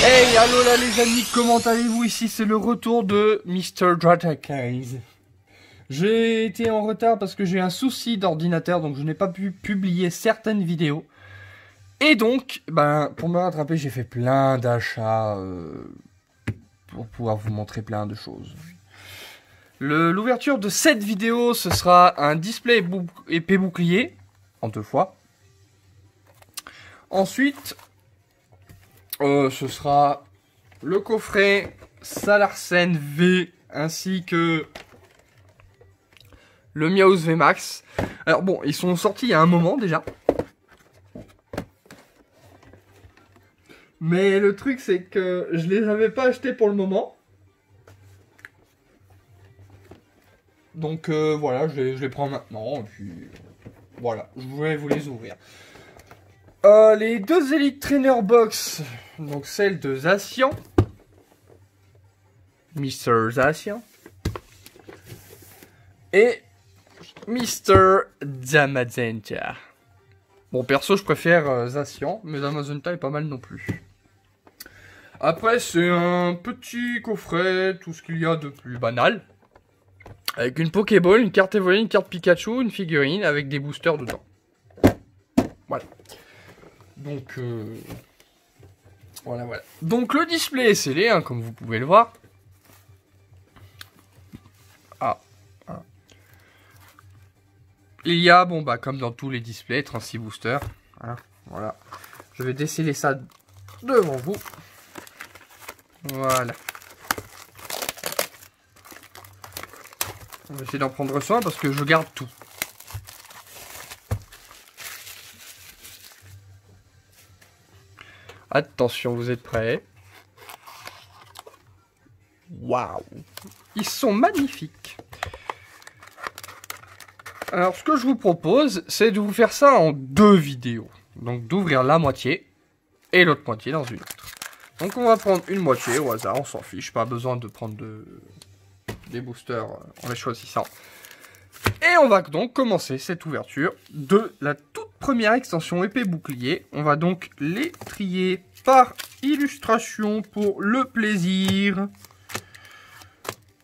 Hey, allô là les amis, comment allez-vous? Ici c'est le retour de Mr. Dratacase. J'ai été en retard parce que j'ai un souci d'ordinateur, donc je n'ai pas pu publier certaines vidéos. Et donc, pour me rattraper, j'ai fait plein d'achats pour pouvoir vous montrer plein de choses. L'ouverture de cette vidéo, ce sera un display épée bouclier, en 2 fois. Ensuite, ce sera le coffret Salarsen V, ainsi que le Miaus VMAX. Alors bon, ils sont sortis il y a un moment déjà. Mais le truc c'est que je les avais pas achetés pour le moment. Donc voilà, je les prends maintenant. Et puis voilà, je voulais vous les ouvrir. Les 2 Elite Trainer Box. Donc celle de Zacian. Mr. Zacian. Et Mr. Damazenta. Bon, perso, je préfère Zacian, mais Damazenta est pas mal non plus. Après, c'est un petit coffret, tout ce qu'il y a de plus banal. Avec une Pokéball, une carte Evoli, une carte Pikachu, une figurine avec des boosters dedans. Voilà. Donc, voilà. Donc, le display est scellé, hein, comme vous pouvez le voir. Il y a, comme dans tous les displays, 36 boosters. Hein, voilà. Je vais déceler ça devant vous. Voilà. On va essayer d'en prendre soin parce que je garde tout. Attention, vous êtes prêts? Waouh! Ils sont magnifiques. Alors, ce que je vous propose, c'est de vous faire ça en 2 vidéos. Donc, d'ouvrir la moitié et l'autre moitié dans une autre. Donc, on va prendre une moitié au hasard, on s'en fiche. Pas besoin de prendre des boosters en les choisissant. Et on va donc commencer cette ouverture de la toute première extension épée bouclier. On va donc les trier par illustration pour le plaisir.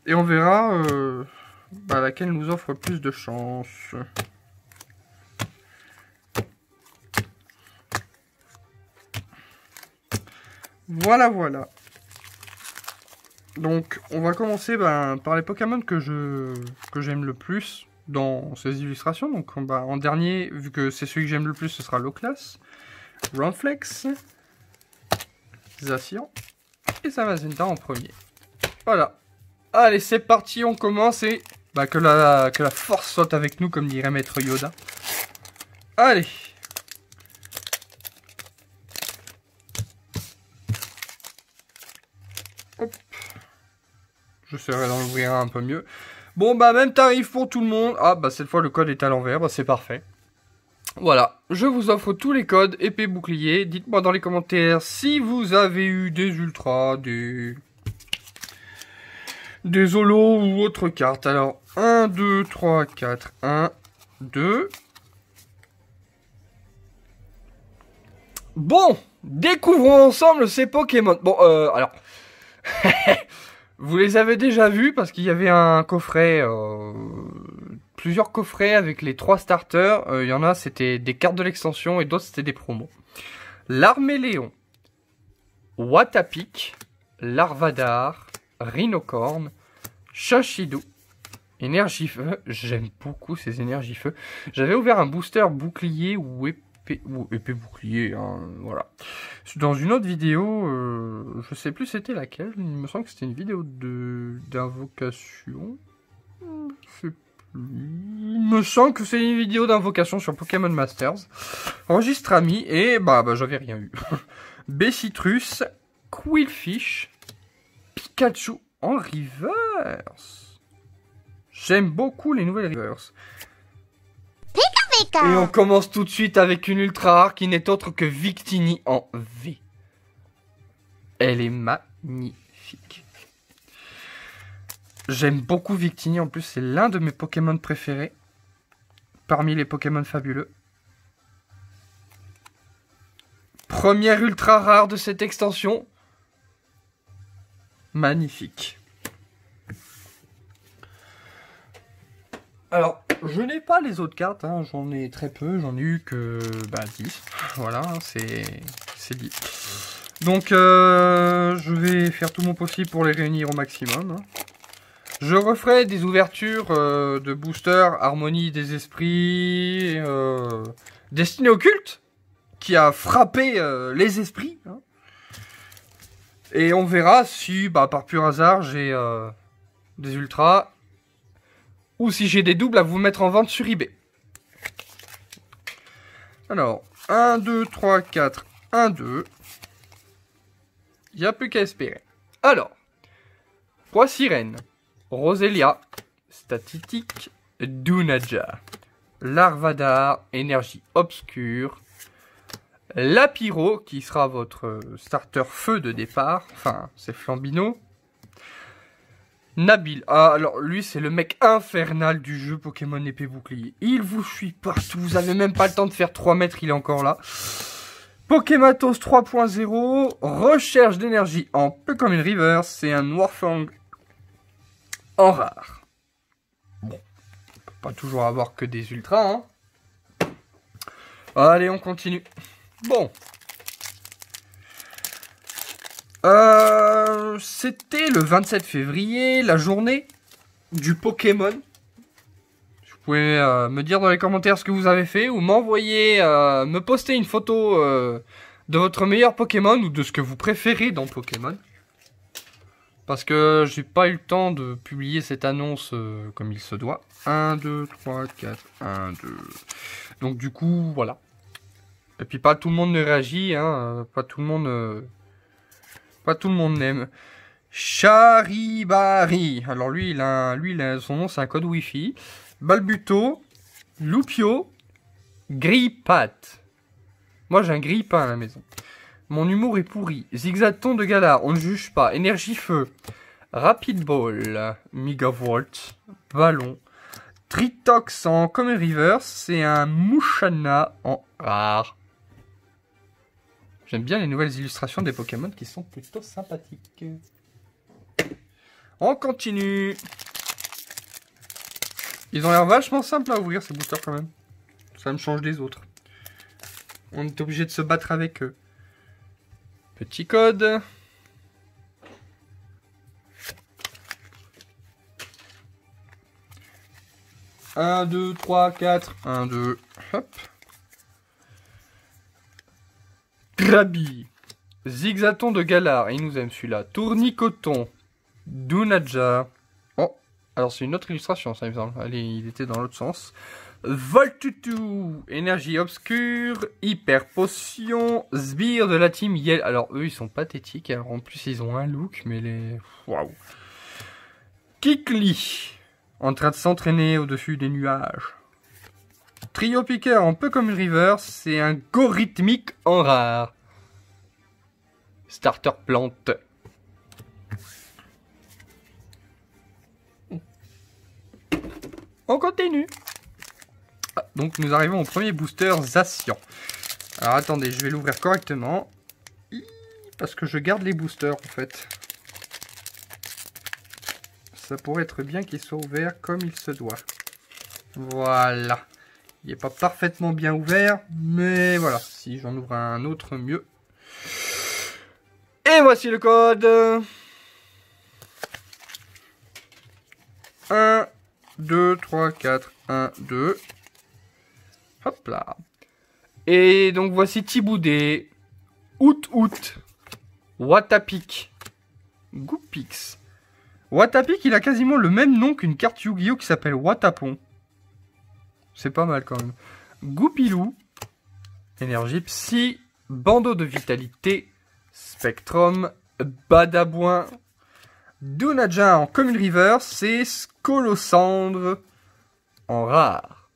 Et on verra laquelle nous offre plus de chance. Voilà. Donc, on va commencer par les Pokémon que j'aime le plus dans ces illustrations. Donc, en dernier, vu que c'est celui que j'aime le plus, ce sera Loclas, Ronflex, Zacian et Zamazenta en premier. Voilà. Allez, c'est parti, on commence et que la force soit avec nous, comme dirait Maître Yoda. Allez. Hop. J'essaierai d'en ouvrir un peu mieux. Bon, même tarif pour tout le monde. Ah, cette fois, le code est à l'envers. C'est parfait. Voilà. Je vous offre tous les codes épée bouclier. Dites-moi dans les commentaires si vous avez eu des ultras, des holos ou autres cartes. Alors, 1, 2, 3, 4, 1, 2. Bon, découvrons ensemble ces Pokémon. Bon, alors... Vous les avez déjà vus parce qu'il y avait un coffret, plusieurs coffrets avec les 3 starters. Il y en a, c'était des cartes de l'extension et d'autres, c'était des promos. L'Arméléon, Watapic, Larvadar, Rhinocorn, Chachidou, Énergie-Feu. J'aime beaucoup ces Énergie-Feu. J'avais ouvert un booster bouclier ou épée bouclier, hein, voilà. Dans une autre vidéo, je sais plus c'était laquelle, il me semble que c'était une vidéo d'invocation. Je sais plus. Il me semble que c'est une vidéo d'invocation sur Pokémon Masters. Enregistre ami et j'avais rien eu. Bessitrus, Quillfish, Pikachu en reverse. J'aime beaucoup les nouvelles reverse. Et on commence tout de suite avec une ultra rare qui n'est autre que Victini en V. Elle est magnifique. J'aime beaucoup Victini, en plus c'est l'un de mes Pokémon préférés. Parmi les Pokémon fabuleux. Première ultra rare de cette extension. Magnifique. Alors, je n'ai pas les autres cartes, hein, j'en ai très peu, j'en ai eu que 10. Voilà, c'est dit. Donc, je vais faire tout mon possible pour les réunir au maximum. Hein. Je referai des ouvertures de booster Harmonie des Esprits, Destinée Occulte, qui a frappé les esprits. Hein. Et on verra si, par pur hasard, j'ai des ultras, ou si j'ai des doubles à vous mettre en vente sur eBay. Alors, 1, 2, 3, 4, 1, 2. Il n'y a plus qu'à espérer. Alors, Roi Sirène, Roselia, Statistique, Dunaja, Larvadar, Énergie Obscure, Lapiro, qui sera votre starter feu de départ, enfin, c'est Flambino, Nabil, alors lui c'est le mec infernal du jeu Pokémon épée bouclier, il vous suit partout, vous avez même pas le temps de faire 3 mètres, il est encore là. Pokématos 3.0, recherche d'énergie en peu comme une river, c'est un Noirfang en rare. Bon, on peut pas toujours avoir que des ultras, hein. Allez, on continue. Bon. C'était le 27 février, la journée du Pokémon. Vous pouvez me dire dans les commentaires ce que vous avez fait ou m'envoyer, me poster une photo de votre meilleur Pokémon ou de ce que vous préférez dans Pokémon. Parce que j'ai pas eu le temps de publier cette annonce comme il se doit. 1, 2, 3, 4, 1, 2. Donc du coup, voilà. Et puis pas tout le monde ne réagit, hein. Pas tout le monde n'aime. Charibari. Alors lui, son nom c'est un code Wi-Fi. Balbuto, Lupio, Grippat. Moi j'ai un Grippin à la maison. Mon humour est pourri. Zigzaton de Galar, on ne juge pas. Énergie feu. Rapid Ball, Megavolt, Ballon. Tritox en Common River, c'est un Mouchana en rare. J'aime bien les nouvelles illustrations des Pokémon qui sont plutôt sympathiques. On continue. Ils ont l'air vachement simples à ouvrir ces boosters quand même. Ça me change des autres. On est obligé de se battre avec eux. Petit code. Un, 2, 3, 4. 1, 2. Hop. Krabi. Zigzaton de Galar. Il nous aime celui-là. Tournicoton. Dunaja. Oh. Alors c'est une autre illustration ça il me semble. Allez, il était dans l'autre sens. Voltutu. Énergie obscure. Hyper potion. Sbire de la team Yell. Alors eux ils sont pathétiques. Alors, en plus ils ont un look mais les... Waouh. Kikli. En train de s'entraîner au-dessus des nuages. Trio Piqueur un peu comme une river. C'est un Gorhythmique en rare. Starter plante. On continue. Ah, donc nous arrivons au premier booster Zacian. Alors attendez, je vais l'ouvrir correctement. Parce que je garde les boosters en fait. Ça pourrait être bien qu'il soit ouvert comme il se doit. Voilà. Il n'est pas parfaitement bien ouvert, mais voilà. Si j'en ouvre un autre, mieux. Et voici le code. 1, 2, 3, 4, 1, 2. Hop là. Et donc voici Thiboudé, Out, Watapik, Goupix. Watapik, il a quasiment le même nom qu'une carte Yu-Gi-Oh qui s'appelle Watapon. C'est pas mal quand même. Goupilou, Énergie Psy, Bandeau de Vitalité, Spectrum, Badabouin, Dunaja en Common River, c'est Scolosandre en rare.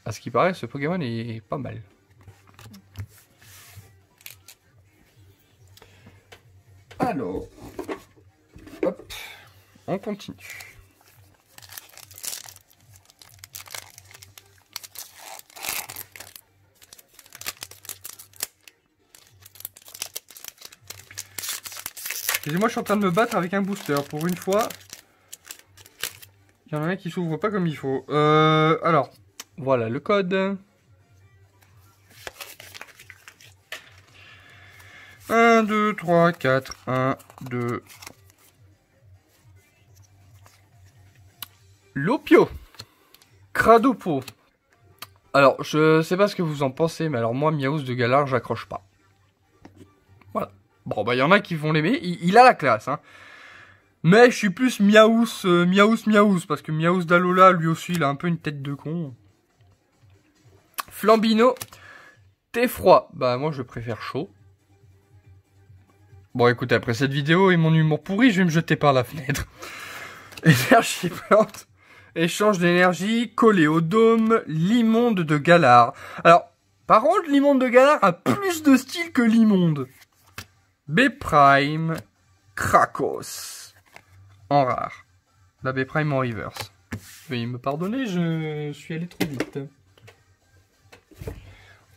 À ce qui paraît, ce Pokémon est pas mal. Alors, hop, on continue. Excusez-moi, je suis en train de me battre avec un booster. Pour une fois, il y en a un qui s'ouvre pas comme il faut. Alors, voilà le code. 1, 2, 3, 4, 1, 2. Lopio. Cradopo. Alors, je sais pas ce que vous en pensez, mais alors moi, Miaous de Galar, j'accroche pas. Voilà. Bon, bah, il y en a qui vont l'aimer. Il a la classe, hein. Mais je suis plus Miaous, Miaous, parce que Miaous d'Alola, lui aussi, il a un peu une tête de con. Flambino. Thé froid. Bah, moi, je préfère chaud. Bon, écoutez, après cette vidéo et mon humour pourri, je vais me jeter par la fenêtre. Énergie plante. Échange d'énergie, collé au dôme, l'immonde de Galar. Alors, par contre, l'immonde de Galar a plus de style que l'immonde. B-Prime, Krakos. En rare. La B-Prime en reverse. Veuillez me pardonner, je suis allé trop vite.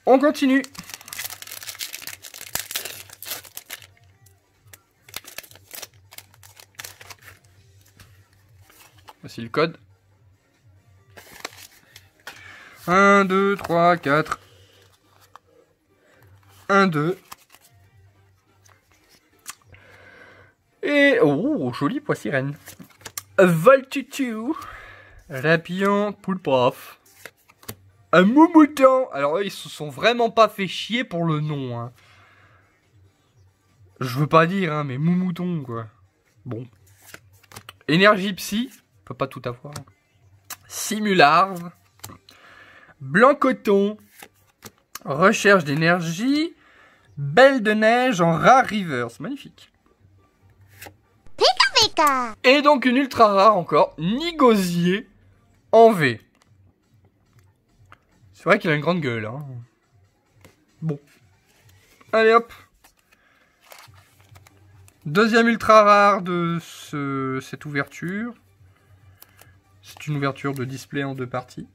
On continue. Voici le code. 1, 2, 3, 4. 1, 2. Et... oh, joli pois sirène. Voltutu. Rapion, Poulprof. Un Moumouton. Alors eux, ils se sont vraiment pas fait chier pour le nom. Hein. Je veux pas dire, hein, mais Moumouton, quoi. Bon. Énergie Psy. On peut pas tout avoir. Simularve. Blanc coton. Recherche d'énergie. Belle de neige en rare reverse. Magnifique. Pika pika. Et donc une ultra rare encore. Nigosier en V. C'est vrai qu'il a une grande gueule. Hein. Bon. Allez hop. Deuxième ultra rare de cette ouverture. C'est une ouverture de display en 2 parties.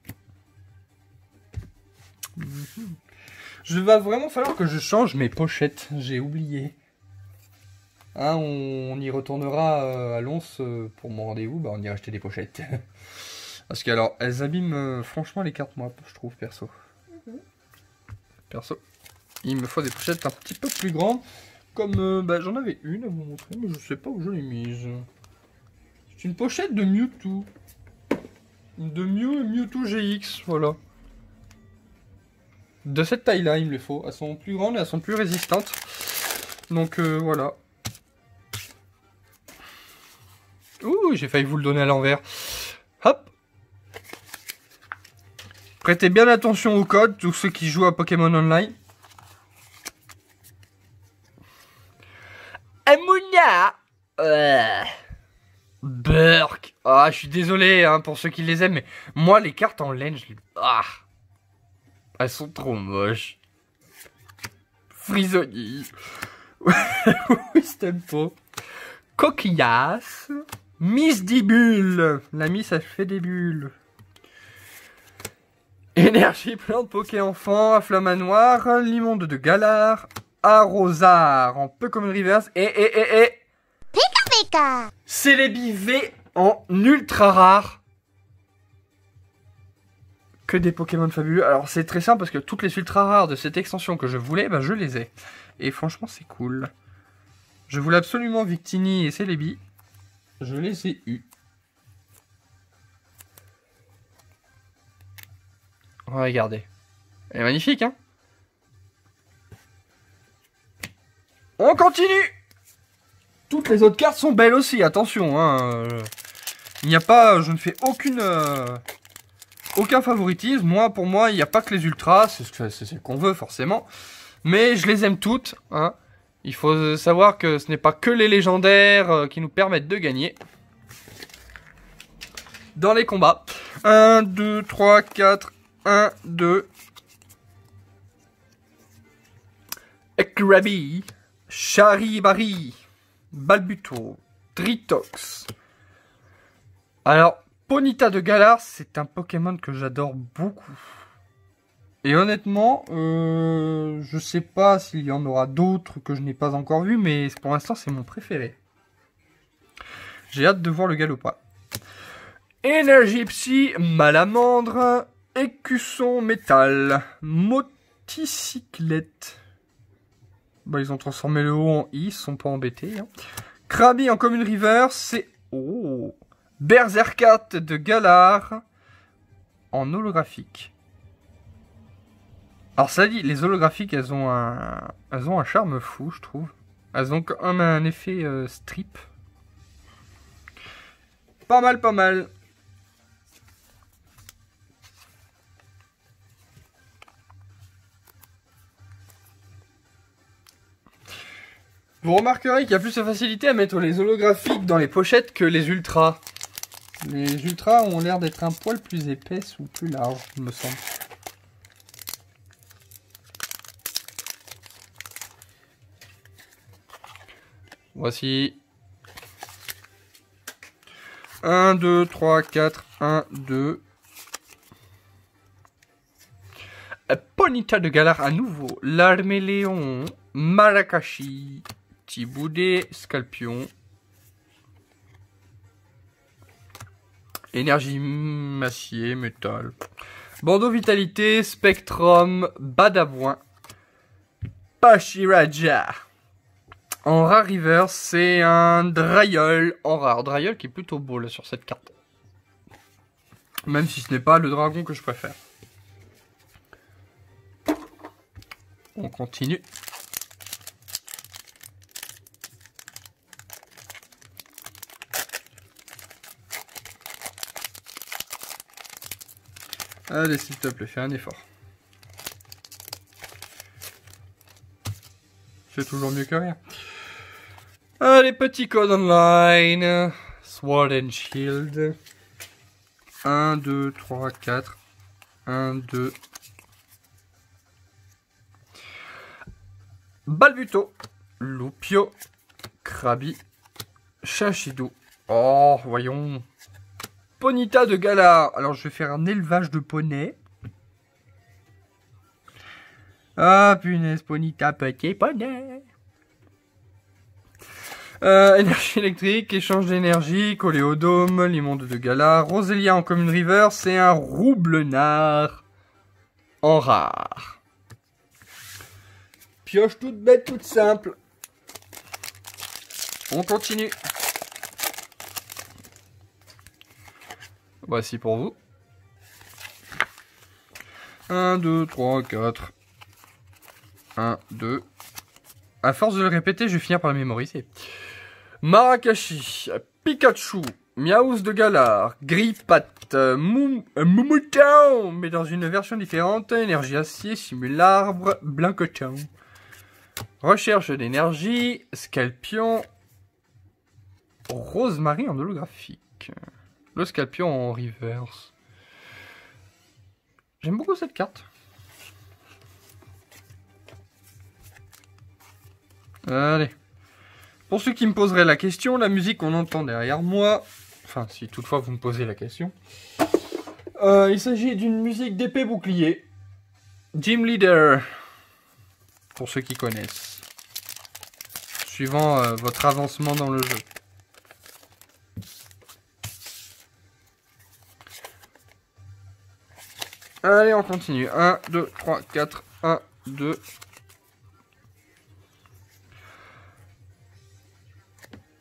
Je va vraiment falloir que je change mes pochettes. J'ai oublié. Hein, on y retournera à Lons pour mon rendez-vous. Bah, on ira acheter des pochettes. Parce que alors, elles abîment franchement les cartes, moi, je trouve, perso. Perso. Il me faut des pochettes un petit peu plus grandes. Comme, bah, j'en avais une à vous montrer, mais je sais pas où je l'ai mise. C'est une pochette de Mewtwo. De Mewtwo GX, voilà. De cette taille-là, il me les faut. Elles sont plus grandes et elles sont plus résistantes. Donc, voilà. Ouh, j'ai failli vous le donner à l'envers. Hop. Prêtez bien attention au code, tous ceux qui jouent à Pokémon Online. Amuna. Burk. Ah, je suis désolé hein, pour ceux qui les aiment, mais moi, les cartes en laine, je les... Ah. Elles sont trop moches. Frisoni. Wistempo. Coquillas. Miss des bulles. La Miss, elle fait des bulles. Énergie plante Poké Enfant, Afflamanoir, l'immonde de Galar, Arrosard en Pokémon Reverse et Pika Pika. Celebi V en ultra rare. Que des Pokémon fabuleux. Alors c'est très simple parce que toutes les ultra rares de cette extension que je voulais, bah, je les ai. Et franchement c'est cool. Je voulais absolument Victini et Celebi. Je les ai eus. Regardez. Elle est magnifique, hein? On continue! Toutes les autres cartes sont belles aussi, attention, hein. Il n'y a pas... Je ne fais aucun favoritisme. Moi, pour moi, il n'y a pas que les ultras. C'est ce qu'on veut, forcément. Mais je les aime toutes, hein. Il faut savoir que ce n'est pas que les légendaires qui nous permettent de gagner. Dans les combats. 1, 2, 3, 4... 1, 2. Ekrabi. Charibari. Balbuto. Tritox. Alors, Ponyta de Galar, c'est un Pokémon que j'adore beaucoup. Et honnêtement, je sais pas s'il y en aura d'autres que je n'ai pas encore vu, mais pour l'instant, c'est mon préféré. J'ai hâte de voir le galopin. Énergie psy, malamandre, écusson métal, moticyclette. Bah, ils ont transformé le O en I, ils sont pas embêtés. Hein. Krabi en commune river, c'est... Oh, Berserkat de Galar en holographique. Alors ça dit, les holographiques, elles ont un charme fou, je trouve. Elles ont comme un effet strip. Pas mal, pas mal. Vous remarquerez qu'il y a plus de facilité à mettre les holographiques dans les pochettes que les ultras. Les ultras ont l'air d'être un poil plus épaisses ou plus larges, il me semble. Voici. 1, 2, 3, 4, 1, 2. Ponyta de Galar à nouveau. L'Arméléon, Marakashi, Tiboudé, Scalpion. Énergie, acier, métal. Bordeaux Vitalité, Spectrum, Badabouin, Pachiraja. En rare river, c'est un Drayol en rare. Drayol qui est plutôt beau là sur cette carte. Même si ce n'est pas le dragon que je préfère. On continue. Allez, s'il te plaît, fais un effort. C'est toujours mieux que rien. Allez, petit code online. Sword and Shield. 1, 2, 3, 4. 1, 2. Balbuto. Lupio. Krabi. Shinshidou. Oh, voyons. Ponyta de Galar. Alors, je vais faire un élevage de poney. Ah, punaise, Ponyta, petit poney. Énergie électrique, échange d'énergie, collé au dôme, l'immonde de Galar. Roselia en commune river, c'est un roublenard en rare. Pioche toute bête, toute simple. On continue. Voici pour vous. 1, 2, 3, 4. 1, 2. À force de le répéter, je vais finir par le mémoriser. Marakashi, Pikachu, Miaouz de Galar, Gripat, Mumutown, mais dans une version différente. Énergie acier, simule l'arbre, Blancotown. Recherche d'énergie, Scalpion, Rosemary en holographique. Le Scalpion en reverse. J'aime beaucoup cette carte. Allez. Pour ceux qui me poseraient la question, la musique qu'on entend derrière moi, enfin si toutefois vous me posez la question, il s'agit d'une musique d'épée bouclier. Gym Leader, pour ceux qui connaissent. Suivant votre avancement dans le jeu. Allez, on continue. 1, 2, 3, 4, 1, 2...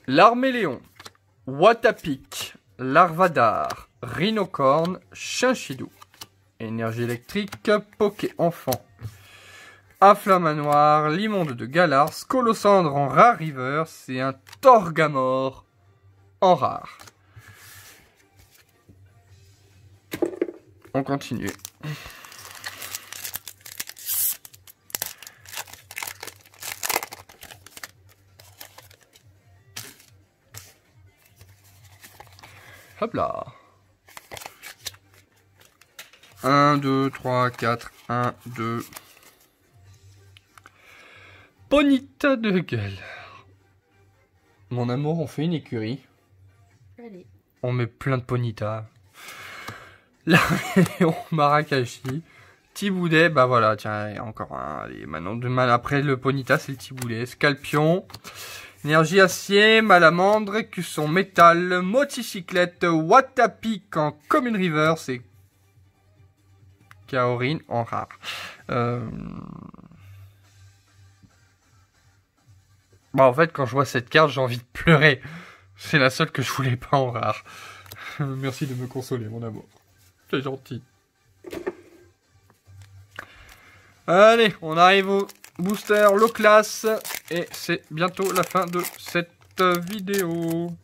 L'Arméléon, Watapik, Larvadar, Rhinocorn, Shinshidou. Énergie électrique, Poké Enfant. Inflammanoir, l'immonde de Galar, Scolosandre en rare river, c'est un Torgamore en rare. On continue. Hop là. 1, 2, 3, 4, 1, 2. Ponyta de Galar. Mon amour, on fait une écurie. Allez. On met plein de Ponyta. L'Arméléon, Marakashi. Tiboudet, bah voilà, tiens, encore un. Allez, maintenant, après le Ponyta, c'est le Tiboudet. Scalpion. Énergie acier, malamandre, écusson métal, motocyclette, Watapic en Common Reverse et Kaorin en rare. Bah en fait quand je vois cette carte j'ai envie de pleurer. C'est la seule que je voulais pas en rare. Merci de me consoler mon amour. C'est gentil. Allez, on arrive au booster low class. Et c'est bientôt la fin de cette vidéo.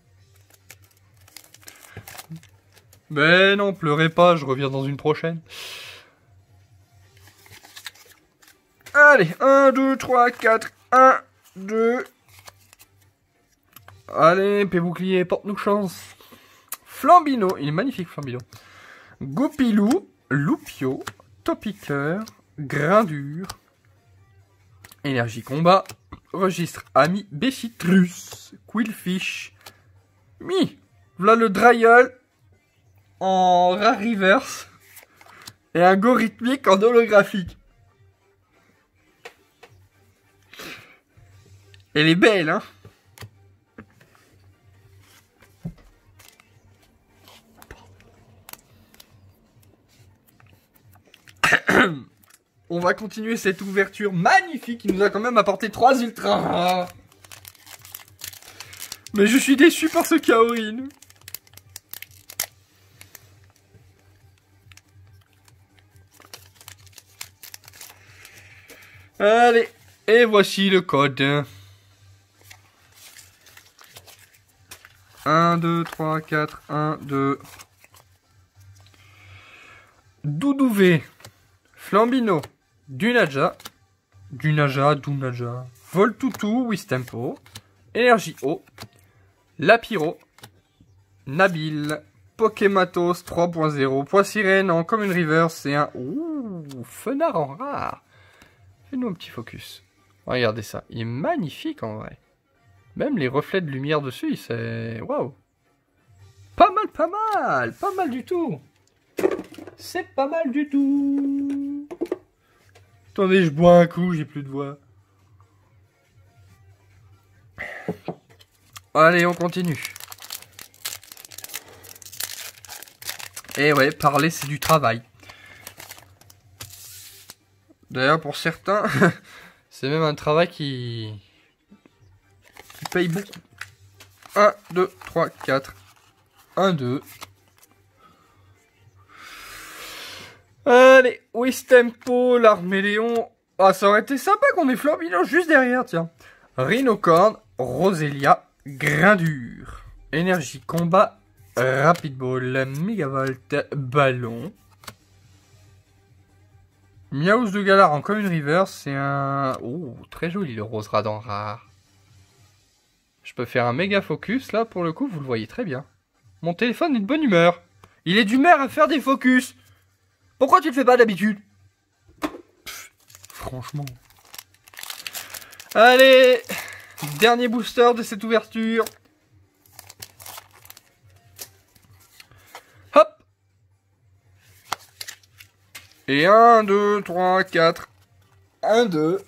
Mais non, pleurez pas, je reviens dans une prochaine. Allez, 1, 2, 3, 4, 1, 2. Allez, P-bouclier, porte-nous chance. Flambino, il est magnifique Flambino. Goupilou, Loupio, Topiqueur, Grindure, Énergie combat, Registre ami, Bessitrus, Quillfish, voilà le Dryol en rare reverse et un go rythmique en holographique. Elle est belle, hein. On va continuer cette ouverture magnifique qui nous a quand même apporté 3 ultras. Mais je suis déçu par ce Kaorin. Allez, et voici le code. 1, 2, 3, 4, 1, 2. Doudouvé, Flambino, Dunaja, Voltoutou, Wistempo, Énergie eau, Lapiro, Nabil, Pokématos 3.0, Poissirène en Common Reverse et un Fenard en rare. Fais-nous un petit focus. Regardez ça, il est magnifique en vrai. Même les reflets de lumière dessus, c'est... Waouh. Pas mal du tout. C'est pas mal du tout. Attendez, je bois un coup, j'ai plus de voix. Allez, on continue. Et ouais, parler, c'est du travail. D'ailleurs, pour certains, c'est même un travail qui paye beaucoup. 1, 2, 3, 4. 1, 2. Allez, Wistempo, l'Arméléon. Ah, ça aurait été sympa qu'on ait Flambino juste derrière, tiens. Rhinocorn, Roselia, Grindure. Énergie combat, Rapid Ball, Megavolt, Ballon. Miaus de Galar en Common Reverse, c'est un... Oh, très joli le rose radon rare. Je peux faire un méga focus, là, pour le coup, vous le voyez très bien. Mon téléphone est de bonne humeur. Il est d'humeur à faire des focus. Pourquoi tu le fais pas d'habitude? Franchement. Allez, dernier booster de cette ouverture. Hop. Et 1, 2, 3, 4. 1, 2.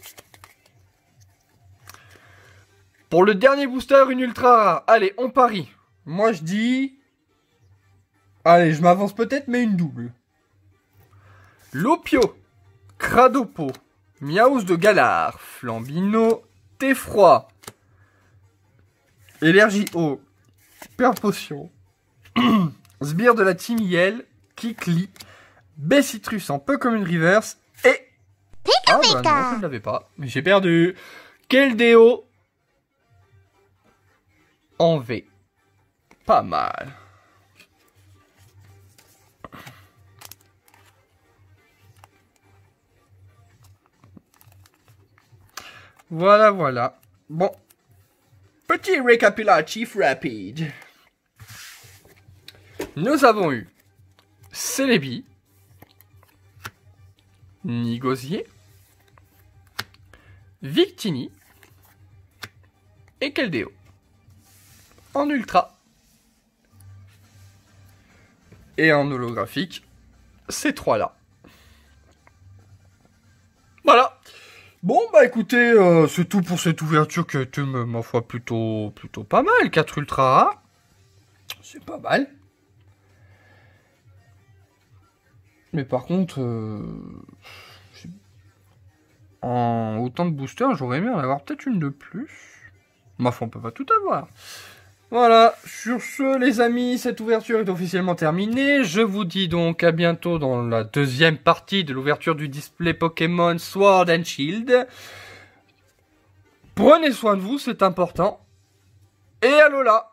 Pour le dernier booster, une ultra rare. Allez, on parie. Moi, je dis... Allez, je m'avance peut-être, mais une double. Lopio, Cradopo, Miaus de Galar, Flambino, Teffroi, Énergie eau, Perpotion, Sbire de la Timiel, Kikli, Bessitrus en Pokémon Reverse et... Ah bah non, je ne l'avais pas, mais j'ai perdu. Keldeo en V. Pas mal. Voilà, voilà. Bon. Petit récapitulatif rapide. Nous avons eu Celebi, Nigosier, Victini et Keldeo. En ultra. Et en holographique, ces trois-là. Voilà. Bon, bah écoutez, c'est tout pour cette ouverture qui a été, ma foi, plutôt pas mal. 4 ultra rares. C'est pas mal. Mais par contre, en autant de boosters, j'aurais aimé en avoir peut-être une de plus. Ma foi, on peut pas tout avoir. Voilà, sur ce les amis, cette ouverture est officiellement terminée. Je vous dis donc à bientôt dans la deuxième partie de l'ouverture du display Pokémon Sword and Shield. Prenez soin de vous, c'est important. Et Alola!